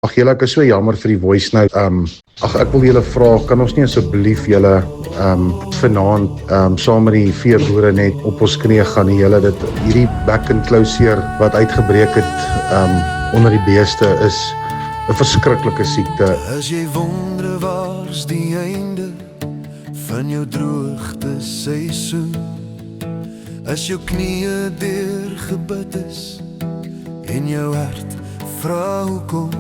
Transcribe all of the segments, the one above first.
Ag julle, ek is so jammer vir die voice note. Ek wil julle vra, kan ons nie asseblief julle vanaand saam met die veeboere net op ons knieë gaan nie. Julle hierdie back and claw seer wat uitgebreek het onder die beeste is 'n verskriklike siekte. As jy wonder waar's die einde van jou droogte seisoen, as jou knieë deurgebid is en jou hart vra hoekom,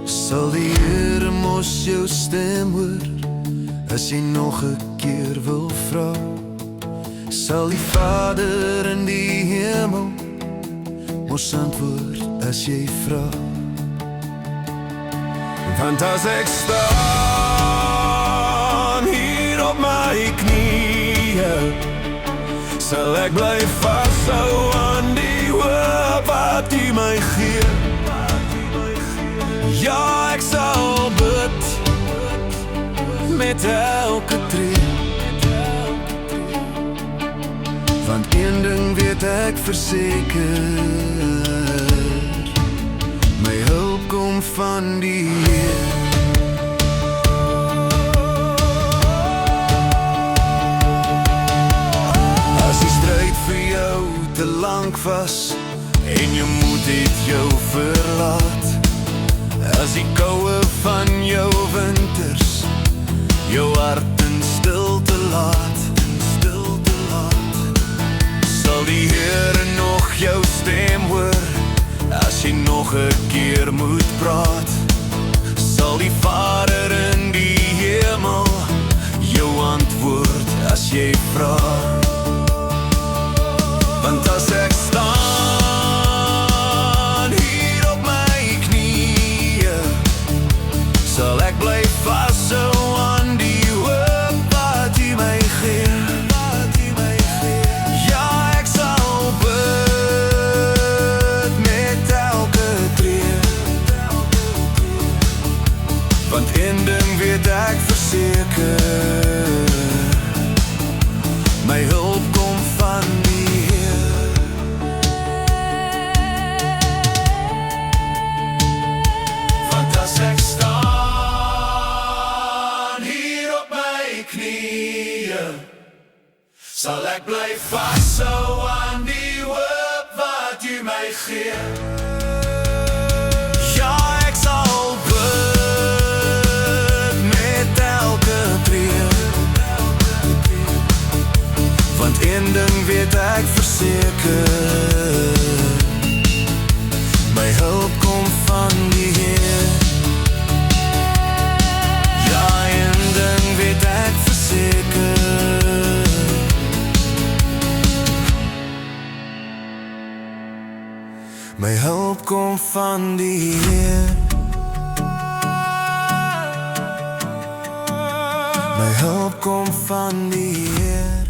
sal die Here mos jou stem hoor as jy nog 'n keer wil vra. Sal die Vader in die hemel mos antwoord as jy vra. Want as ek staan hier op my knieë, sal ek bly vashou aan die hoop wat U my gee. Ja, ek sal bid met elke tree, want een ding weet ek verseker, my hulp kom van die Heer. As die stryd vir jou te lank was en jou moed het jou verlaat, as die koue van jou winters jou hart in stilte laat, sal die Here nog jou stem hoor as jy nog 'n keer moet praat. Sal die Vader in die hemel jou antwoord as jy vra. Want as ek staan hier op my knieë, sal ek bly vashou aan die hoop wat U my gee. Ja, ek sal bid met elke tree, want een ding weet ek verseker, my hulp kom van die Heer. Want as ek staan hier op my knieë, sal ek bly vashou aan die hoop wat U my gee. Ja, ek sal bid met elke tree, want een ding weet ek verseker, my hulp kom van die Heer. Ja, een ding weet ek verseker, my hulp kom van die Heer. My hulp kom van die Heer.